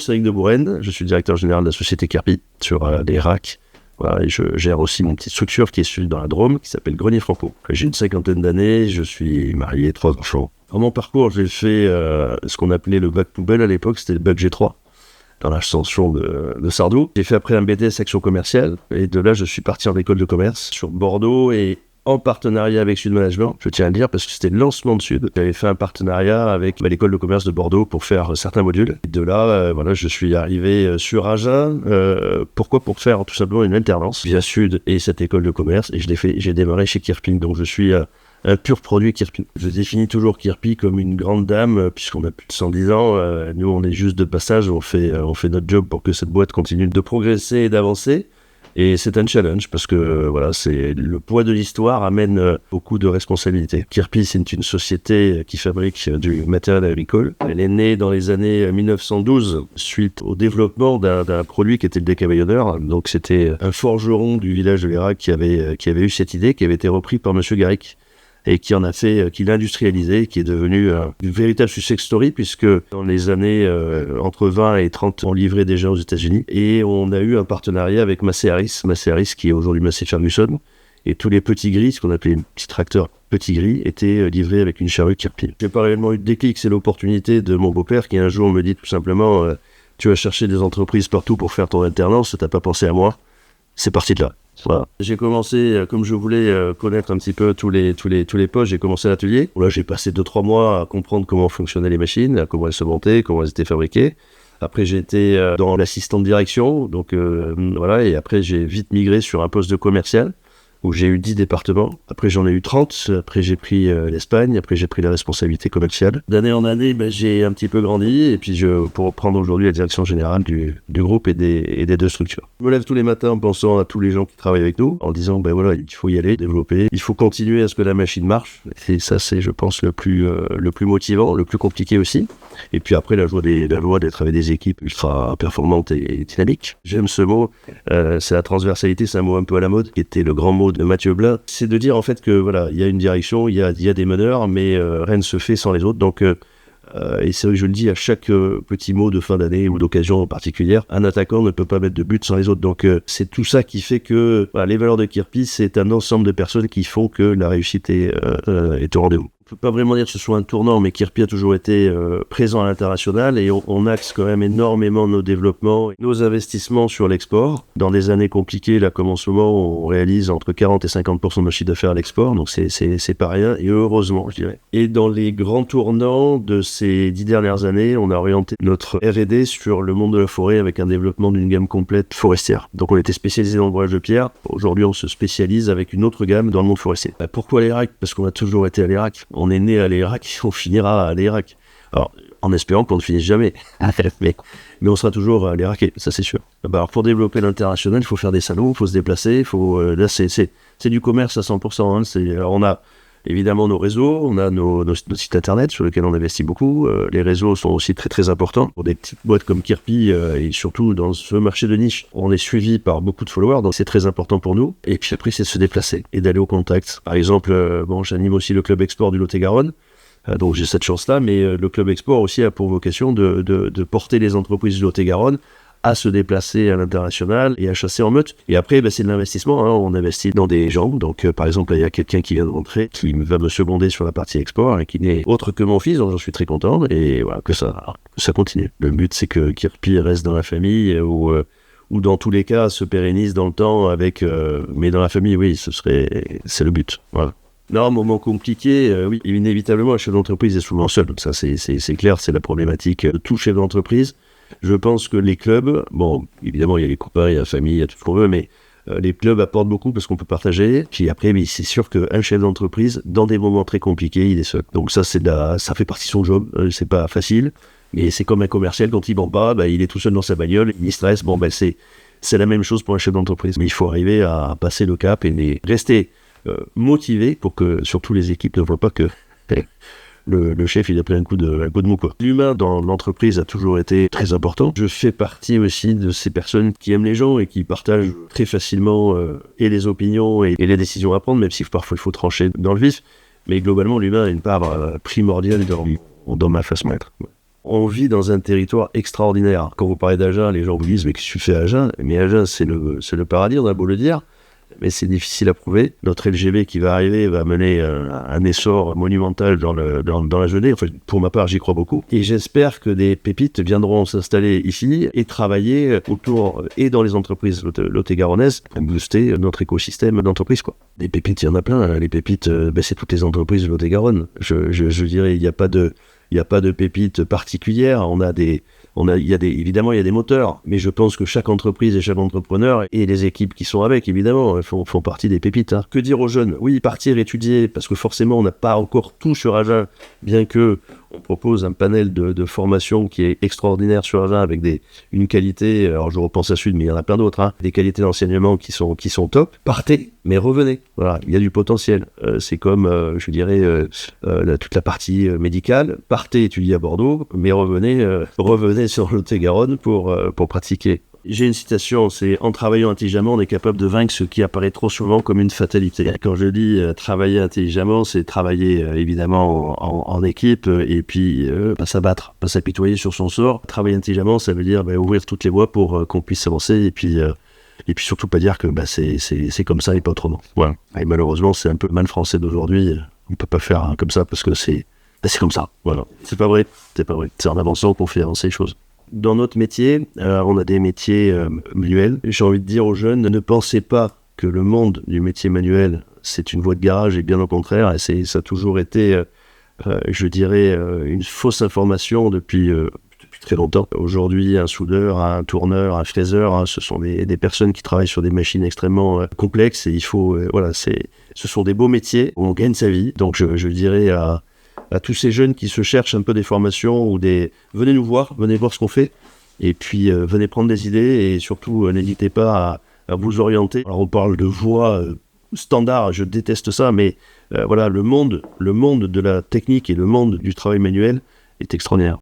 c'est Eric de Bourren, je suis directeur général de la société Kirpi sur les RAC. Voilà, et je gère aussi une petite structure qui est située dans la Drôme, qui s'appelle Grenier Franco. J'ai une 50aine d'années, je suis marié, 3 enfants. Dans mon parcours, j'ai fait ce qu'on appelait le bac poubelle à l'époque, c'était le bac G3, dans l'ascension de Sardou. J'ai fait après un BTS action commerciale, et de là, je suis parti en école de commerce sur Bordeaux, et en partenariat avec Sud Management, je tiens à le dire, parce que c'était le lancement de Sud. J'avais fait un partenariat avec l'école de commerce de Bordeaux pour faire certains modules. Et de là, voilà, je suis arrivé sur Agen. Pourquoi ? Pour faire tout simplement une alternance via Sud et cette école de commerce. Et j'ai démarré chez Kirpi. Donc je suis un pur produit Kirpi. Je définis toujours Kirpi comme une grande dame, puisqu'on a plus de 110 ans. Nous, on est juste de passage. On fait notre job pour que cette boîte continue de progresser et d'avancer. Et c'est un challenge parce que voilà, c'est le poids de l'histoire amène beaucoup de responsabilités. Kirpi, c'est une société qui fabrique du matériel agricole. Elle est née dans les années 1912 suite au développement d'un produit qui était le décamaillonneur. Donc c'était un forgeron du village de l'Irak qui avait eu cette idée, qui avait été repris par Monsieur Garrick et qui l'a industrialisé, qui est devenu une véritable success story, puisque dans les années entre 20 et 30, on livrait déjà aux États-Unis, et on a eu un partenariat avec Massey Harris qui est aujourd'hui Massey Ferguson, et tous les petits gris, ce qu'on appelait les petits tracteurs petits gris, étaient livrés avec une charrue Kirpi. J'ai pas réellement eu de déclic, c'est l'opportunité de mon beau-père qui un jour me dit tout simplement tu vas chercher des entreprises partout pour faire ton alternance, t'as pas pensé à moi, c'est parti de là. Voilà. J'ai commencé, comme je voulais connaître un petit peu tous les postes, j'ai commencé à l'atelier. Là, j'ai passé 2-3 mois à comprendre comment fonctionnaient les machines, comment elles se montaient, comment elles étaient fabriquées. Après, j'ai été dans l'assistant de direction, donc voilà, et après, j'ai vite migré sur un poste de commercial, où j'ai eu 10 départements. Après, j'en ai eu 30. Après, j'ai pris l'Espagne. Après, j'ai pris la responsabilité commerciale. D'année en année, j'ai un petit peu grandi. Et puis, pour prendre aujourd'hui la direction générale du groupe et des 2 structures. Je me lève tous les matins en pensant à tous les gens qui travaillent avec nous, en disant, voilà, il faut y aller, développer. Il faut continuer à ce que la machine marche. Et ça, c'est, je pense, le plus motivant, le plus compliqué aussi. Et puis après, la joie d'être avec des équipes ultra performantes et dynamiques. J'aime ce mot. C'est la transversalité, c'est un mot un peu à la mode, qui était le grand mot de Mathieu Blin. C'est de dire en fait que voilà, il y a une direction, il y a des meneurs, mais rien ne se fait sans les autres. Donc, et c'est vrai que je le dis à chaque petit mot de fin d'année ou d'occasion particulière, un attaquant ne peut pas mettre de but sans les autres. Donc, c'est tout ça qui fait que les valeurs de Kirpi, c'est un ensemble de personnes qui font que la réussite est au rendez-vous. On ne peut pas vraiment dire que ce soit un tournant, mais Kirpi a toujours été présent à l'international et on axe quand même énormément nos développements, nos investissements sur l'export. Dans des années compliquées, là comme en ce moment, on réalise entre 40 et 50% de nos chiffres d'affaires à l'export, donc c'est pas rien, et heureusement, je dirais. Et dans les grands tournants de ces 10 dernières années, on a orienté notre R&D sur le monde de la forêt avec un développement d'une gamme complète forestière. Donc on était spécialisé dans le broyage de pierre. Aujourd'hui, on se spécialise avec une autre gamme dans le monde forestier. Pourquoi l'Irak ? Parce qu'on a toujours été à l'Irak. On est né à l'Irak, on finira à l'Irak. Alors, en espérant qu'on ne finisse jamais. mais on sera toujours à l'Irak, ça c'est sûr. Alors, pour développer l'international, il faut faire des salons, il faut se déplacer, là c'est du commerce à 100%. Alors, on a évidemment nos réseaux, on a nos sites internet sur lesquels on investit beaucoup. Les réseaux sont aussi très très importants. Pour des petites boîtes comme Kirpi, et surtout dans ce marché de niche, on est suivi par beaucoup de followers, donc c'est très important pour nous. Et puis après, c'est de se déplacer et d'aller au contact. Par exemple, j'anime aussi le club export du Lot-et-Garonne. Donc j'ai cette chance-là, mais le club export aussi a pour vocation de porter les entreprises du Lot-et-Garonne à se déplacer à l'international et à chasser en meute. Et après, c'est de l'investissement. On investit dans des gens. Donc, par exemple, il y a quelqu'un qui vient de rentrer, qui va me seconder sur la partie export et qui n'est autre que mon fils, donc j'en suis très content. Et voilà, que ça continue. Le but, c'est que Kirpi reste dans la famille ou dans tous les cas, se pérennise dans le temps avec... mais dans la famille, oui, c'est le but. Voilà. Non, moment compliqué, oui, inévitablement, un chef d'entreprise est souvent seul. Ça, c'est clair, c'est la problématique de tout chef d'entreprise. Je pense que les clubs, évidemment, il y a les copains, il y a la famille, il y a tout ce qu'on veut, mais les clubs apportent beaucoup parce qu'on peut partager. Puis après, c'est sûr qu'un chef d'entreprise, dans des moments très compliqués, il est seul. Donc ça, ça fait partie de son job. C'est pas facile, mais c'est comme un commercial, quand il vend pas, il est tout seul dans sa bagnole, il stresse. C'est la même chose pour un chef d'entreprise. Mais il faut arriver à passer le cap et rester motivé pour que, surtout les équipes, ne voient pas que... Le chef, il a pris un coup de mou, quoi. L'humain dans l'entreprise a toujours été très important. Je fais partie aussi de ces personnes qui aiment les gens et qui partagent très facilement et les opinions et les décisions à prendre, même si parfois il faut trancher dans le vif. Mais globalement, l'humain a une part primordiale dans ma façon d'être. On vit dans un territoire extraordinaire. Quand vous parlez d'Agen, les gens vous disent « mais qu'est-ce que tu fais à Agen ?» Mais Agen, c'est le paradis, on a beau le dire. Mais c'est difficile à prouver. Notre LGV qui va arriver va mener un essor monumental dans la jeunesse. Enfin, pour ma part, j'y crois beaucoup. Et j'espère que des pépites viendront s'installer ici et travailler autour et dans les entreprises lot-et-garonnaises à booster notre écosystème d'entreprises, quoi. Des pépites, il y en a plein. Les pépites, c'est toutes les entreprises de Lot-et-Garonne. Je dirais, il n'y a pas de pépites particulières. Évidemment, il y a des moteurs, mais je pense que chaque entreprise et chaque entrepreneur et les équipes qui sont avec, évidemment, font partie des pépites. Hein. Que dire aux jeunes ? Oui, partir étudier, parce que forcément, on n'a pas encore tout sur Agen, bien que on propose un panel de formation qui est extraordinaire sur Agen avec une qualité, alors je repense à Sud, mais il y en a plein d'autres, hein, des qualités d'enseignement qui sont top. Partez, mais revenez. Voilà, il y a du potentiel. C'est comme, je dirais, toute la partie médicale. Partez étudier à Bordeaux, mais revenez sur Lot-et-Garonne pour pratiquer. J'ai une citation, c'est « En travaillant intelligemment, on est capable de vaincre ce qui apparaît trop souvent comme une fatalité ». Quand je dis travailler intelligemment, c'est travailler évidemment en équipe et puis pas s'abattre, pas s'apitoyer sur son sort. Travailler intelligemment, ça veut dire ouvrir toutes les voies pour qu'on puisse avancer et puis surtout pas dire que c'est comme ça et pas autrement. Voilà. Et malheureusement, c'est un peu mal français d'aujourd'hui. On peut pas faire comme ça parce que c'est comme ça. Voilà. C'est pas vrai. C'est en avançant qu'on fait avancer les choses. Dans notre métier, on a des métiers manuels. J'ai envie de dire aux jeunes, ne pensez pas que le monde du métier manuel, c'est une voie de garage, et bien au contraire, ça a toujours été, je dirais, une fausse information depuis très longtemps. Aujourd'hui, un soudeur, un tourneur, un fraiseur, ce sont des personnes qui travaillent sur des machines extrêmement complexes et il faut, ce sont des beaux métiers où on gagne sa vie. Donc je dirais à tous ces jeunes qui se cherchent un peu des formations venez nous voir, venez voir ce qu'on fait et puis venez prendre des idées et surtout n'hésitez pas à vous orienter. Alors on parle de voies standard, je déteste ça, mais le monde de la technique et le monde du travail manuel est extraordinaire.